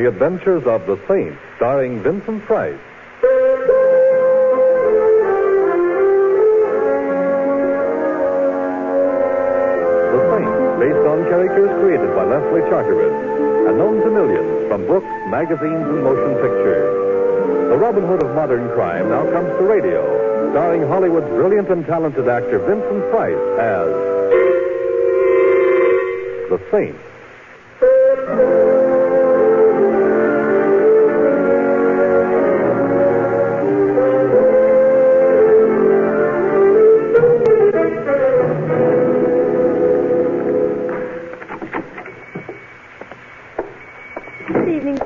The Adventures of the Saint, starring Vincent Price. The Saint, based on characters created by Leslie Charteris and known to millions from books, magazines, and motion pictures. The Robin Hood of modern crime now comes to radio, starring Hollywood's brilliant and talented actor Vincent Price as the Saint.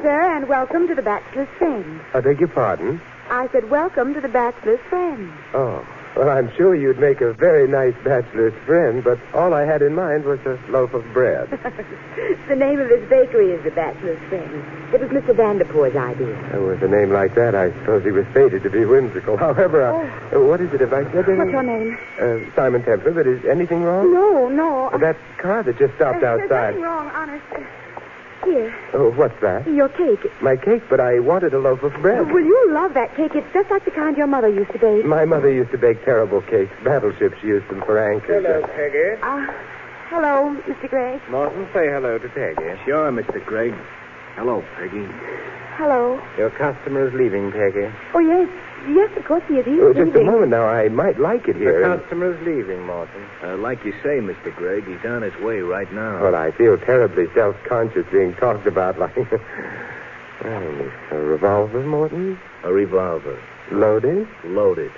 And welcome to the Bachelor's Friend. I beg your pardon? I said welcome to the Bachelor's Friend. Oh, well, I'm sure you'd make a very nice bachelor's friend, but all I had in mind was a loaf of bread. The name of his bakery is the Bachelor's Friend. It was Mr. Vanderpoor's idea. With a name like that, I suppose he was fated to be whimsical. However, what is it if I said that? What's your name? Simon Templar, but is anything wrong? No. That car that just stopped outside. There's nothing wrong, honest. Here. Oh, what's that? Your cake. My cake, but I wanted a loaf of bread. Well, you love that cake. It's just like the kind your mother used to bake. My mother used to bake terrible cakes. Battleships used them for anchors. Hello, Peggy. Hello, Mr. Gregg. Martin, say hello to Peggy. Sure, Mr. Gregg. Hello, Peggy. Hello. Your customer is leaving, Peggy. Oh, yes. Yes, of course he is. He's just leaving. a moment now. I might like it here. The customer is leaving, Martin. Like you say, Mr. Gregg, he's on his way right now. Well, I feel terribly self-conscious being talked about like... A revolver, Morton? A revolver. Loaded? Loaded.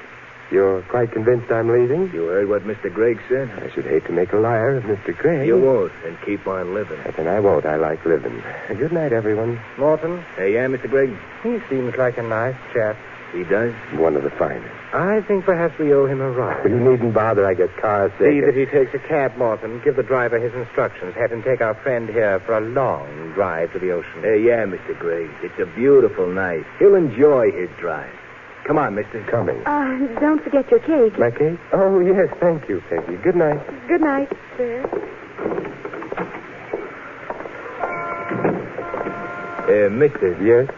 You're quite convinced I'm leaving? You heard what Mr. Gregg said? I should hate to make a liar of Mr. Gregg. You won't, and keep on living. Then I won't. I like living. Good night, everyone. Martin? Yeah, Mr. Gregg? He seems like a nice chap. He does? One of the finest. I think perhaps we owe him a ride. You needn't bother. I get car sick. See that he takes a cab, Martin. Give the driver his instructions. Have him take our friend here for a long drive to the ocean. Yeah, Mr. Gregg. It's a beautiful night. He'll enjoy his drive. Come on, mister. Coming. Don't forget your cake. My cake? Oh, yes. Thank you, Peggy. Good night. Good night, sir. Mister. Yes?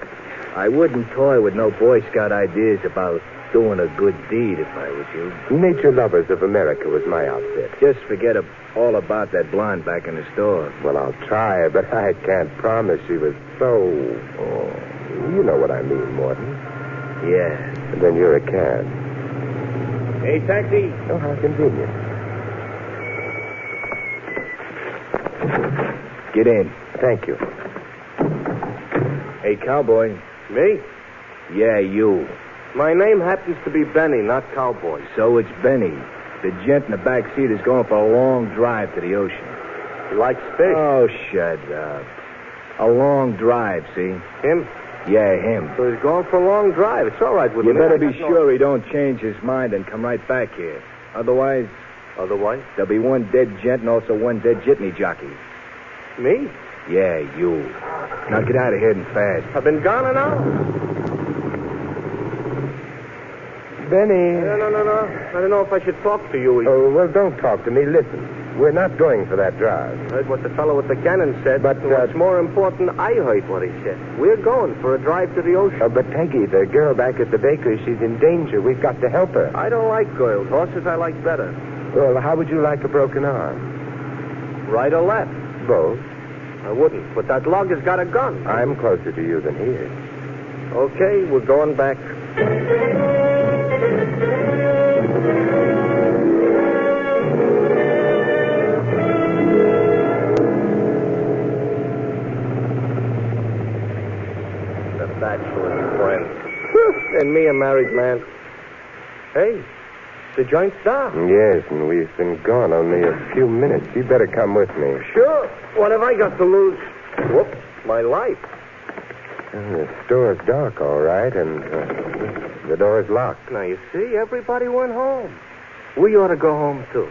I wouldn't toy with no Boy Scout ideas about doing a good deed if I was you. Nature Lovers of America was my outfit. Just forget all about that blonde back in the store. Well, I'll try, but I can't promise. She was so... Oh, you know what I mean, Morton. Yeah. And then you're a cad. Hey, taxi. Oh, how convenient. Get in. Thank you. Hey, cowboy. Me? Yeah, you. My name happens to be Benny, not Cowboy. So it's Benny. The gent in the back seat is going for a long drive to the ocean. He likes fish. Oh, shut up. A long drive, see? Him? Yeah, him. So he's going for a long drive. It's all right with me. You better be sure he don't change his mind and come right back here. Otherwise, there'll be one dead gent and also one dead jitney jockey. Me? Yeah, you. Now get out of here and fast. I've been gone an hour. Benny. No. I don't know if I should talk to you. Oh, well, don't talk to me. Listen. We're not going for that drive. I heard what the fellow with the cannon said, but what's more important, I heard what he said. We're going for a drive to the ocean. Oh, but Peggy, the girl back at the bakery, she's in danger. We've got to help her. I don't like girls. Horses I like better. Well, how would you like a broken arm? Right or left? Both. I wouldn't, but that lug has got a gun. I'm closer to you than he is. Okay, we're going back. The bachelor's friend. And me a married man. Hey, the joint's down. Yes, and we've been gone only a few minutes. You better come with me. Sure. What have I got to lose? Whoops, my life. The store's dark, all right, and the door's locked. Now, you see, everybody went home. We ought to go home, too.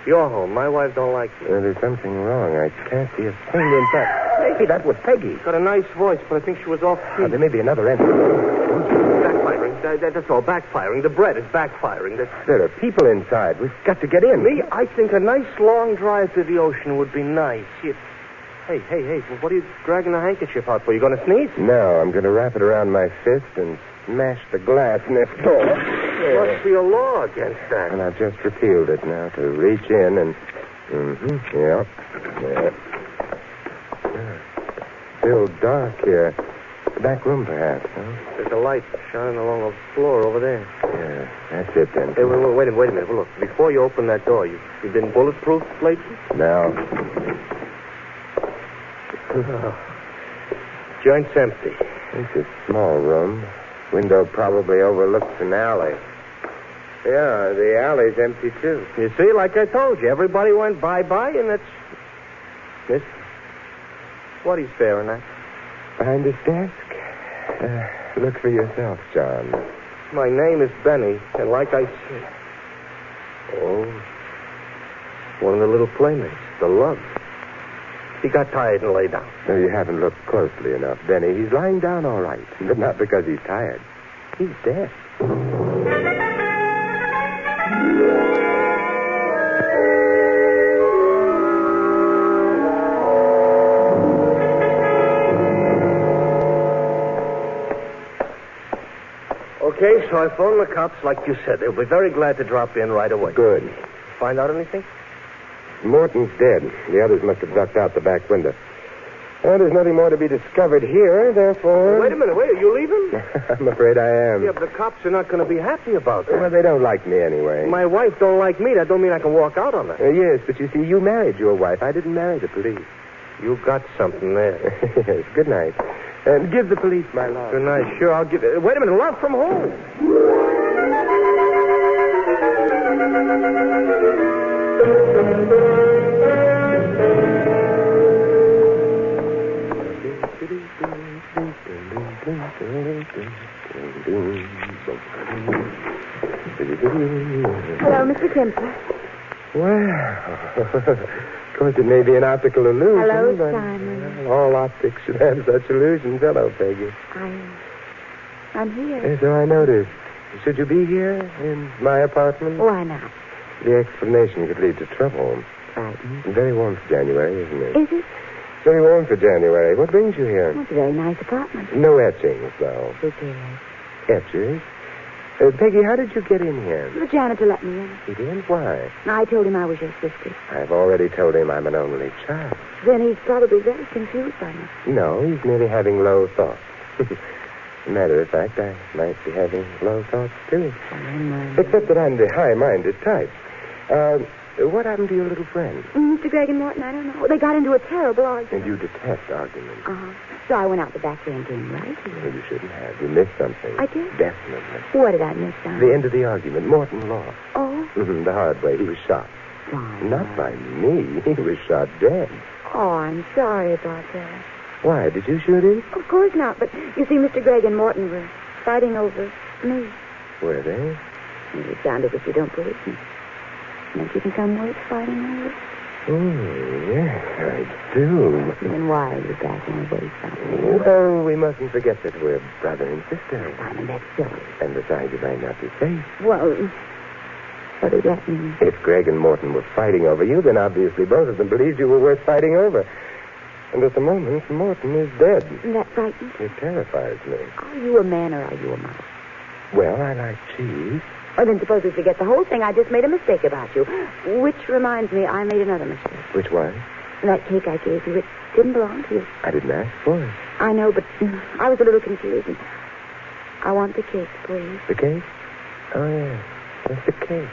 You're home. My wife don't like me. There's something wrong. I can't see a thing in fact. Maybe that was Peggy. Got a nice voice, but I think she was off key. There may be another entrance. Backfiring. That's all. Backfiring. The bread is backfiring. There are people inside. We've got to get in. Me, I think a nice long drive to the ocean would be nice. Hey, what are you dragging the handkerchief out for? You going to sneeze? No, I'm going to wrap it around my fist and smash the glass next door. Must be a law against that. And I've just repealed it now to reach in and... Yep. Still dark here. The back room, perhaps, huh? There's a light shining along the floor over there. Yeah, that's it then. Hey, wait a minute. Look, before you open that door, you've been bulletproof lately? Now. Joint's empty. It's a small room. Window probably overlooks an alley. Yeah, the alley's empty, too. You see, like I told you, everybody went bye-bye, and it's... Miss, what are you staring at? Behind this desk? Look for yourself, John. My name is Benny, and like I said... Oh, one of the little playmates, the lug. He got tired and lay down. No, you haven't looked closely enough, Benny. He's lying down all right, but not because he's tired. He's dead. Okay, so I phoned the cops like you said. They'll be very glad to drop in right away. Good. Find out anything? Morton's dead. The others must have ducked out the back window. Well, there's nothing more to be discovered here, therefore... Wait a minute. Are you leaving? I'm afraid I am. Yeah, but the cops are not going to be happy about that. Well, they don't like me anyway. My wife don't like me. That don't mean I can walk out on her. Yes, but you see, you married your wife. I didn't marry the police. You got something there. Yes, good night. And give the police my love. Good night. Sure, I'll give it. Wait a minute. Love from whom? Hello, Mr. Templar. Well, of course, it may be an optical illusion. Hello, but Simon. all optics should have such illusions. Hello, Peggy. I'm here. Yes, so I noticed. Should you be here in my apartment? Why not? The explanation could lead to trouble. Frightened. Very warm for January, isn't it? Is it? Very warm for January. What brings you here? Well, it's a very nice apartment. No etchings, though. Who cares? Etchers? Peggy, how did you get in here? The janitor let me in. He did? Why? I told him I was your sister. I've already told him I'm an only child. Then he's probably very confused by me. No, he's merely having low thoughts. As a matter of fact, I might be having low thoughts, too. Except that I'm the high-minded type. What happened to your little friend? Mr. Gregg and Morton, I don't know. They got into a terrible argument. And you detest arguments. So I went out the back way and came right here. Well, you shouldn't have. You missed something. I did? Definitely. What did I miss, Simon? The end of the argument. Morton lost. Oh? The hard way. He was shot. Simon. Not by me. He was shot dead. Oh, I'm sorry about that. Why? Did you shoot him? Of course not, but you see, Mr. Gregg and Morton were fighting over me. Were they? It sounded as if you don't believe me. Don't you think I'm worth fighting over? Oh, yes, I do. Then why are you backing away from me? Well, we mustn't forget that we're brother and sister. Simon, that's silly. And besides, you might not be safe. Well, what does that mean? If Gregg and Morton were fighting over you, then obviously both of them believed you were worth fighting over. And at the moment, Morton is dead. Isn't that frightening? It terrifies me. Are you a man or are you a mouse? Well, I like cheese. Well, then suppose we forget the whole thing. I just made a mistake about you. Which reminds me, I made another mistake. Which one? That cake I gave you, it didn't belong to you. I didn't ask for it. I know, but I was a little confused. I want the cake, please. The cake? Oh, yes. That's the cake.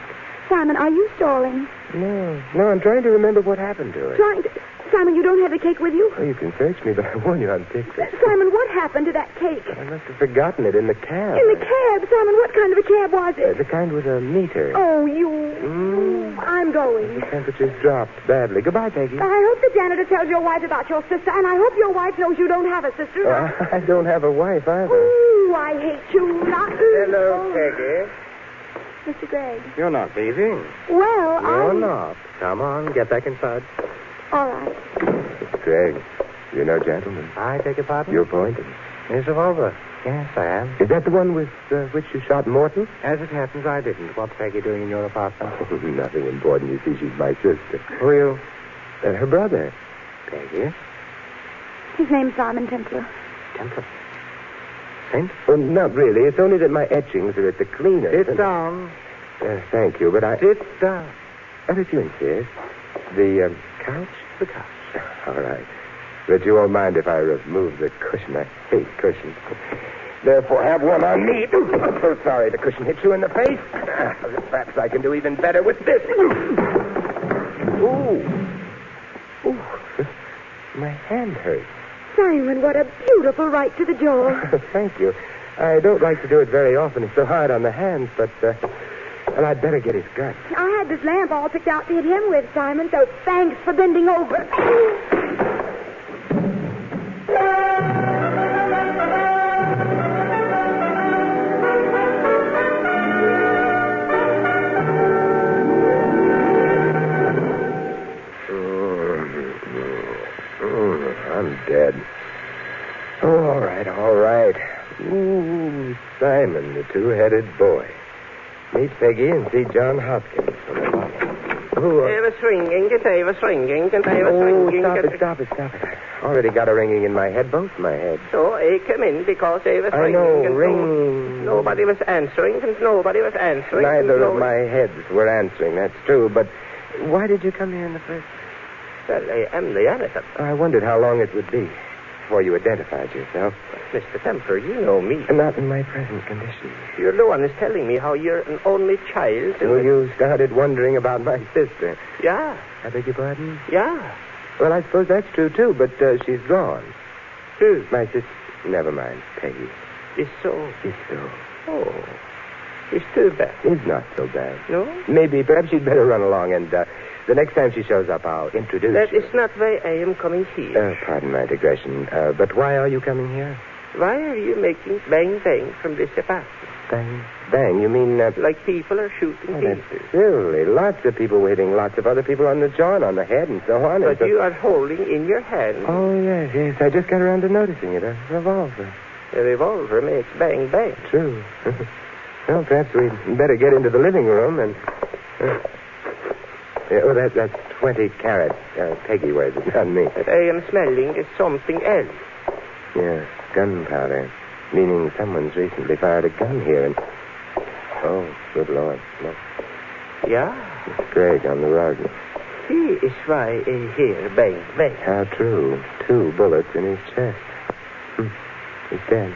Simon, are you stalling? No, I'm trying to remember what happened to it. Simon, you don't have the cake with you? Oh, you can search me, but I warn you, I'm pictured. Simon, what happened to that cake? I must have forgotten it in the cab. In the cab? Simon, what kind of a cab was it? The kind with a meter. Oh, you... I'm going. The temperature's dropped badly. Goodbye, Peggy. I hope the janitor tells your wife about your sister, and I hope your wife knows you don't have a sister. I don't have a wife, either. Oh, I hate you. Hello, Peggy. Mr. Gregg. You're not leaving. Well, You're not. Come on, get back inside. All right. Mr. Gregg, you're no gentleman. I take your pardon? You're pointed. His revolver. Yes, I am. Is that the one with which you shot Morton? As it happens, I didn't. What's Peggy doing in your apartment? Nothing important. You see, she's my sister. Who are you? Her brother. Peggy? His name's Simon Templar. Templar? Saint? Oh, not really. It's only that my etchings are at the cleaners. Sit down. Thank you, but I... Sit down. Oh, if you insist. The couch? The couch. All right. But you won't mind if I remove the cushion. I hate cushions. Therefore, have one on me. I'm so sorry the cushion hit you in the face. Perhaps I can do even better with this. Ooh. My hand hurts. Simon, what a beautiful right to the jaw. Thank you. I don't like to do it very often. It's so hard on the hands, but, well, I'd better get his gun. I had this lamp all picked out to hit him with, Simon, so thanks for bending over. I'm dead. Oh, all right. Ooh, Simon, the two-headed boy. Meet Peggy and see John Hopkins. Swinging. Stop it. I already got a ringing in my head, both my heads. So I come in because they were I ringing. know, and ringing. Nobody was answering, and nobody was answering. Neither of my heads were answering, that's true. But why did you come here in the first place? Well, I am the innocent. I wondered how long it would be before you identified yourself. Mr. Templar, you know me. Not in my present condition. You're the one who's telling me how you're an only child. So you started wondering about my sister. Yeah. I beg your pardon? Yeah. Well, I suppose that's true, too, but she's gone. Who? My sister. Never mind, Peggy. Is so? Is so. Oh. It's too bad. It's not so bad. No? Maybe, perhaps you'd better run along, and the next time she shows up, I'll introduce That you. is not why I am coming here. Pardon my digression, but why are you coming here? Why are you making bang from this apartment? Bang? You mean... Like people are shooting that's pieces. silly. Lots of people were hitting lots of other people on the jaw and on the head and so on. But you are holding in your hand... Oh, yes. I just got around to noticing it. A revolver. A revolver makes bang. True. Well, perhaps we'd better get into the living room and... that's 20 carats. Peggy wears it, not me. What I am smelling is something else. Yes, gunpowder. Meaning someone's recently fired a gun here and... Oh, good Lord. No. Yeah? It's Greg on the rug. He is why I hear bang. How true. 2 bullets in his chest. He's dead.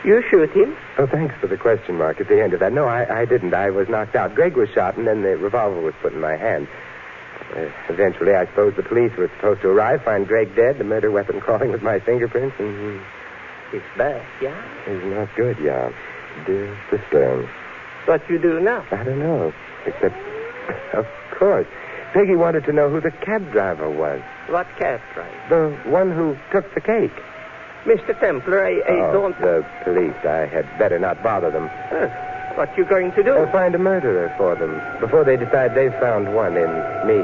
You shoot him? Oh, thanks for the question mark at the end of that. No, I didn't. I was knocked out. Greg was shot, and then the revolver was put in my hand. Eventually, I suppose the police were supposed to arrive, find Greg dead, the murder weapon crawling with my fingerprints, and... It's bad, yeah? It's not good, yeah. Dear sister. What you do now? I don't know. Except, of course, Peggy wanted to know who the cab driver was. What cab driver? The one who took the cake. Mr. Templar, I don't... The police. I had better not bother them. What you going to do? I'll find a murderer for them before they decide they've found one in me.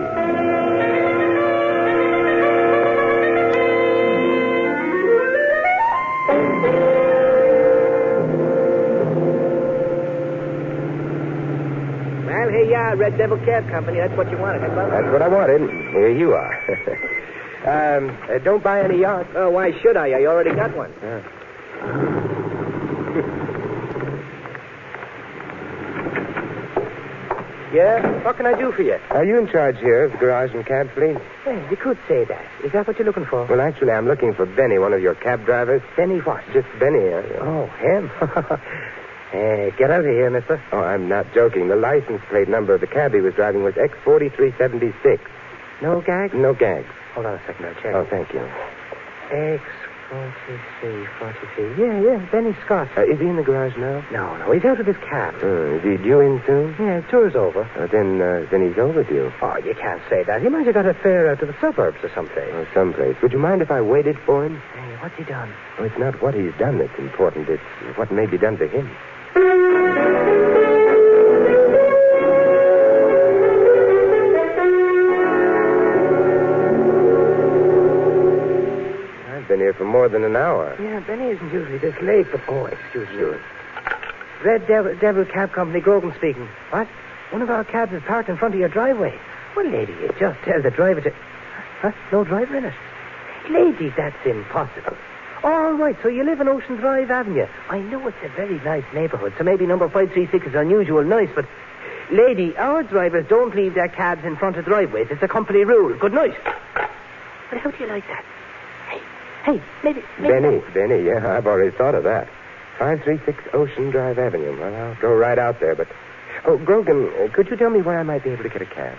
Well, here you are, Red Devil Cab Company. That's what you wanted, huh? That's what I wanted. Here you are. Don't buy any yachts. Oh, why should I? I already got one. Yeah? What can I do for you? Are you in charge here of the garage and cab fleet? Well, you could say that. Is that what you're looking for? Well, actually, I'm looking for Benny, one of your cab drivers. Benny what? Just Benny. Oh, him? Get out of here, mister. Oh, I'm not joking. The license plate number of the cab he was driving was X4376. No gags? No gags. Hold on a second, I'll check. Oh, thank you. X43. Yeah, Benny Scott. Is he in the garage now? No, he's out of his cab. Is he due in soon? Yeah, tour's over. Then he's overdue. Oh, you can't say that. He might have got a fare out to the suburbs or someplace. Oh, someplace. Would you mind if I waited for him? Hey, what's he done? Oh, it's not what he's done that's important. It's what may be done to him. I've been here for more than an hour. Yeah, Benny isn't usually this late, but... Oh, excuse me. Red Devil Cab Company, Grogan speaking. What? One of our cabs is parked in front of your driveway. Well, lady, you just tell the driver to... Huh? No driver in it? Lady, that's impossible. All right, so you live on Ocean Drive Avenue. I know it's a very nice neighborhood, so maybe number 536 is unusual nice, but... Lady, our drivers don't leave their cabs in front of driveways. It's a company rule. Good night. But how do you like that? Hey, maybe... Benny, yeah, I've already thought of that. 536 Ocean Drive Avenue. Well, I'll go right out there, but... Oh, Grogan, could you tell me where I might be able to get a cab?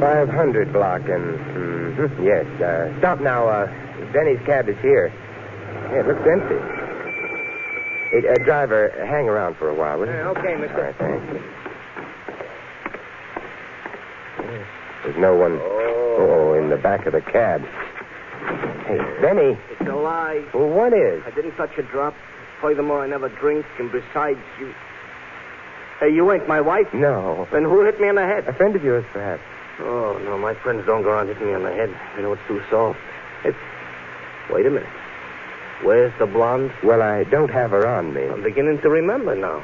500 block and... yes. Stop now. Benny's cab is here. Yeah, it looks empty. Hey, driver, hang around for a while, will you? Okay, mister. All right, thanks. There's no one... Oh, in the back of the cab. Hey, Benny. It's a lie. Well, what is? I didn't touch a drop. Furthermore, I never drink, and besides, you... Hey, you ain't my wife? No. Then who hit me on the head? A friend of yours, perhaps. Oh, no, my friends don't go around hitting me on the head. You know, it's too soft. Wait a minute. Where's the blonde? Well, I don't have her on me. I'm beginning to remember now.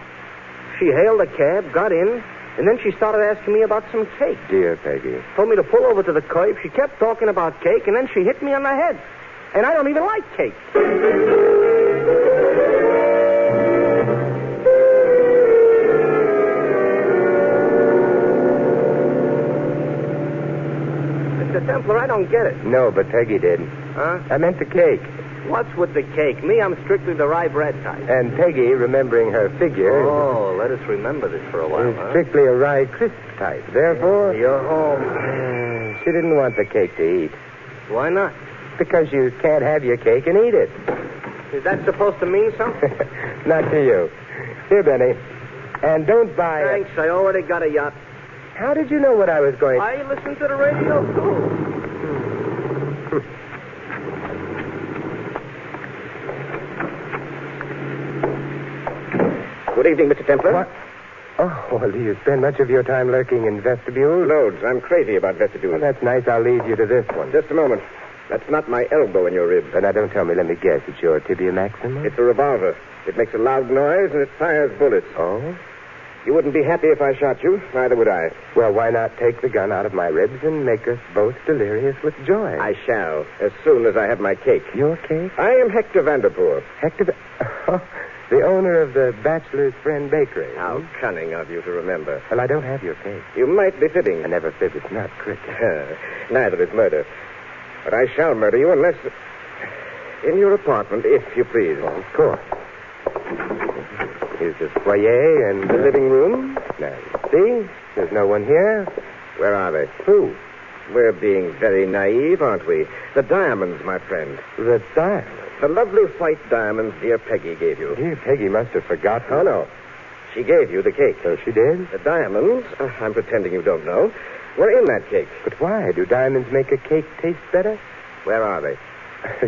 She hailed a cab, got in, and then she started asking me about some cake. Dear Peggy. Told me to pull over to the curb. She kept talking about cake, and then she hit me on the head. And I don't even like cake. Mr. Templar, I don't get it. No, but Peggy did. Huh? I meant the cake. What's with the cake? Me, I'm strictly the rye bread type. And Peggy, remembering her figure... Oh, let us remember this for a while, is huh? strictly a rye crisp type. Therefore... You're home. She didn't want the cake to eat. Why not? Because you can't have your cake and eat it. Is that supposed to mean something? Not to you. Here, Benny. And don't buy... Thanks, I already got a yacht. How did you know what I was going... I listen to the radio, too. Good evening, Mr. Templar. What? Oh, well, do you spend much of your time lurking in vestibules? Loads. I'm crazy about vestibules. Well, that's nice. I'll lead you to this one. Just a moment. That's not my elbow in your rib. Now, don't tell me. Let me guess. It's your tibia maxima? It's a revolver. It makes a loud noise, and it fires bullets. Oh? You wouldn't be happy if I shot you. Neither would I. Well, why not take the gun out of my ribs and make us both delirious with joy? I shall, as soon as I have my cake. Your cake? I am Hector Vanderpool. Hector... Oh, the owner of the Bachelor's Friend Bakery. How cunning of you to remember. Well, I don't have your cake. You might be fibbing. I never fib. It's not cricket. Neither is murder. But I shall murder you unless... in your apartment, if you please. Oh, of course. Here's the foyer and... The living room? Now, see? There's no one here. Where are they? Who? We're being very naive, aren't we? The diamonds, my friend. The diamond. The lovely white diamonds dear Peggy gave you. Dear Peggy must have forgotten. Oh, no. She gave you the cake. So she did? The diamonds, I'm pretending you don't know, were in that cake. But why? Do diamonds make a cake taste better? Where are they?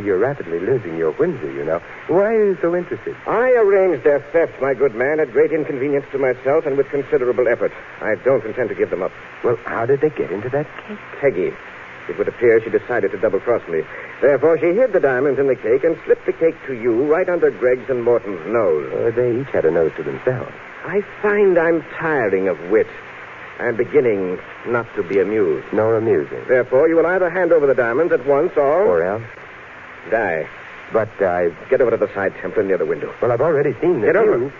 You're rapidly losing your whimsy, you know. Why are you so interested? I arranged their theft, my good man, at great inconvenience to myself and with considerable effort. I don't intend to give them up. Well, how did they get into that cake? Peggy. It would appear she decided to double-cross me. Therefore, she hid the diamonds in the cake and slipped the cake to you right under Greg's and Morton's nose. They each had a nose to themselves. I find I'm tiring of wit. I'm beginning not to be amused. Nor amusing. Therefore, you will either hand over the diamonds at once or... Or else? Die. But I... Get over to the side, Templar, near the window. Well, I've already seen the Get over. view.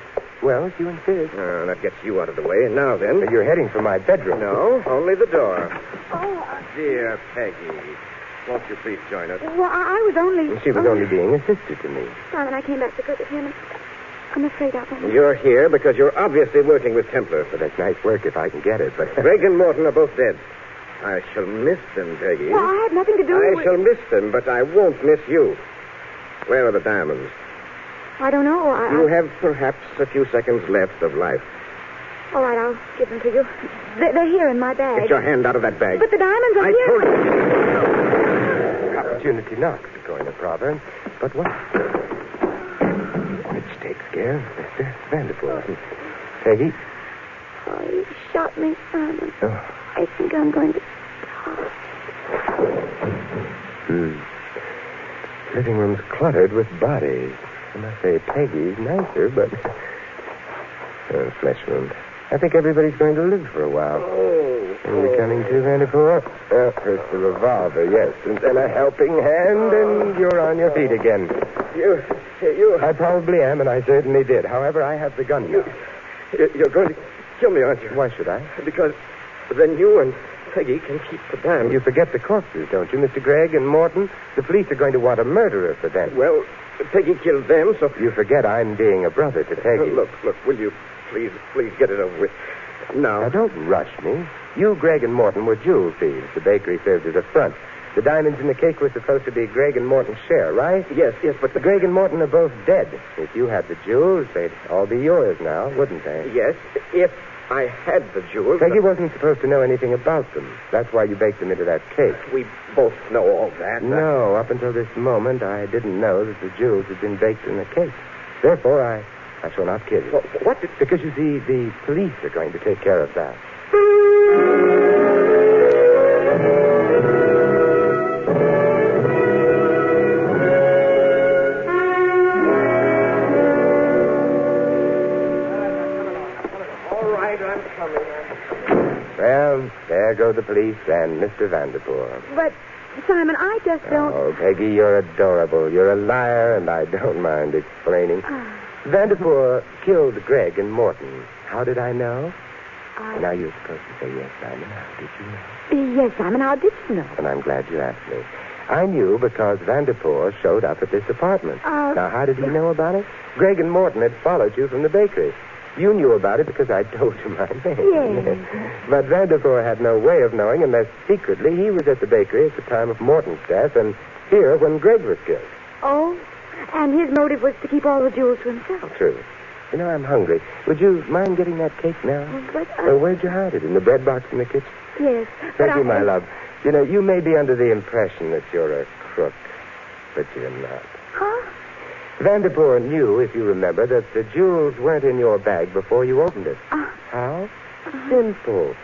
Well, if you insist. That gets you out of the way. Now, then... You're heading for my bedroom. No, only the door. Oh, Dear Peggy, won't you please join us? well, I was only... She was only being a sister to me. Simon, I came back to visit him, and I'm afraid I'll... You're here because you're obviously working with Templar. Well, that's nice work if I can get it, but... Greg and Morton are both dead. I shall miss them, Peggy. Well, I had nothing to do I with... shall miss them, but I won't miss you. Where are the diamonds? I don't know. You have perhaps a few seconds left of life. All right, I'll give them to you. They're here in my bag. Get your hand out of that bag. But the diamonds are I here. told you. Opportunity knocks, according to proverb. But what? Which takes care of Mr. Vanderpool. Peggy? Oh, you shot me, Simon. Oh. I think I'm going to... Living room's cluttered with bodies. I must say Peggy's nicer, but... Flesh wound. I think everybody's going to live for a while. Oh. Are we coming to, Vanderpool? First the revolver, yes. And then a helping hand, and you're on your feet again. You. I probably am, and I certainly did. However, I have the gun now. You're going to kill me, aren't you? Why should I? Because then you and Peggy can keep the dam. You forget the corpses, don't you, Mr. Gregg and Morton? The police are going to want a murderer for them. Well, Peggy killed them, so... You forget I'm being a brother to Peggy. Look, will you please get it over with now? Now, don't rush me. You, Gregg, and Morton were jewel thieves. The bakery served as a front. The diamonds in the cake were supposed to be Gregg and Morton's share, right? Yes, but... Gregg and Morton are both dead. If you had the jewels, they'd all be yours now, wouldn't they? Yes, if I had the jewels... Peggy wasn't supposed to know anything about them. That's why you baked them into that cake. We both know all that. No, up until this moment, I didn't know that the jewels had been baked in the cake. Therefore, I shall not kill you. Well, what? Because, you see, the police are going to take care of that. Well, there go the police and Mr. Vanderpool. But, Simon, I just don't... Oh, Peggy, you're adorable. You're a liar, and I don't mind explaining. Vanderpool killed Gregg and Morton. How did I know? Now you're supposed to say yes, Simon. How did you know? Yes, Simon, how did you know? And I'm glad you asked me. I knew because Vanderpool showed up at this apartment. Now, how did he know about it? Gregg and Morton had followed you from the bakery. You knew about it because I told you my name. Yes. But Vanderpool had no way of knowing unless secretly he was at the bakery at the time of Morton's death and here when Gregg was killed. Oh, and his motive was to keep all the jewels to himself. True. You know, I'm hungry. Would you mind getting that cake now? But where'd you hide it? In the bread box in the kitchen? Yes. Thank you, my love. You know, you may be under the impression that you're a crook, but you're not. Huh? Vanderpool knew, if you remember, that the jewels weren't in your bag before you opened it. How? Simple.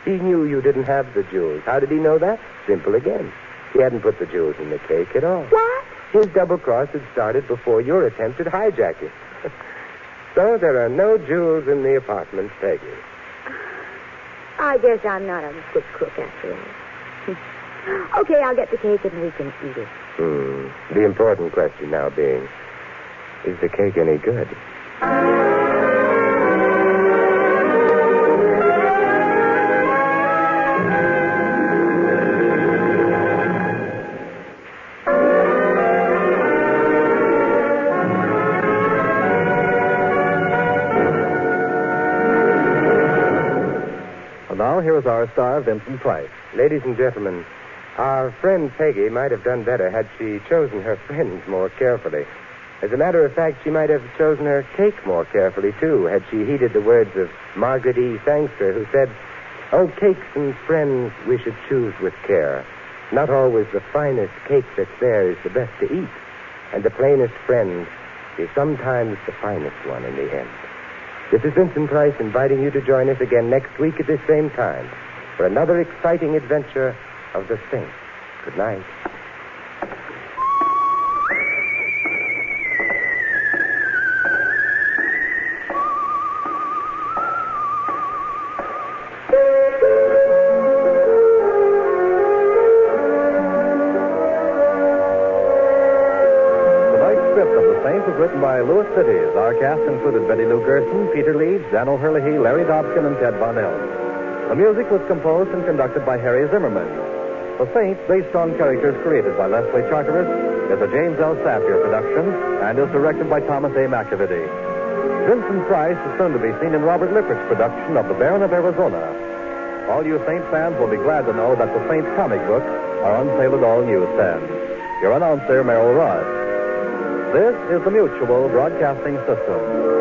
He knew you didn't have the jewels. How did he know that? Simple again. He hadn't put the jewels in the cake at all. What? His double cross had started before your attempt at hijacking. So there are no jewels in the apartment, Peggy. I guess I'm not a good cook after all. Okay, I'll get the cake and we can eat it. The important question now being, is the cake any good? And now here is our star, Vincent Price. Ladies and gentlemen, our friend Peggy might have done better had she chosen her friends more carefully. As a matter of fact, she might have chosen her cake more carefully, too, had she heeded the words of Margaret E. Sangster, who said, "Oh, cakes and friends we should choose with care. Not always the finest cake that's there is the best to eat, and the plainest friend is sometimes the finest one in the end." This is Vincent Price inviting you to join us again next week at this same time for another exciting adventure of the Saint. Good night. Was written by Louis Cities. Our cast included Betty Lou Gerson, Peter Leeds, Dan O'Herlihy, Larry Dobkin, and Ted Von Elm. The music was composed and conducted by Harry Zimmerman. The Saint, based on characters created by Leslie Charteris, is a James L. Safier production and is directed by Thomas A. McAvity. Vincent Price is soon to be seen in Robert Lippert's production of The Baron of Arizona. All you Saint fans will be glad to know that the Saint comic books are on sale at all newsstands. Your announcer, Merrill Rudd. This is the Mutual Broadcasting System.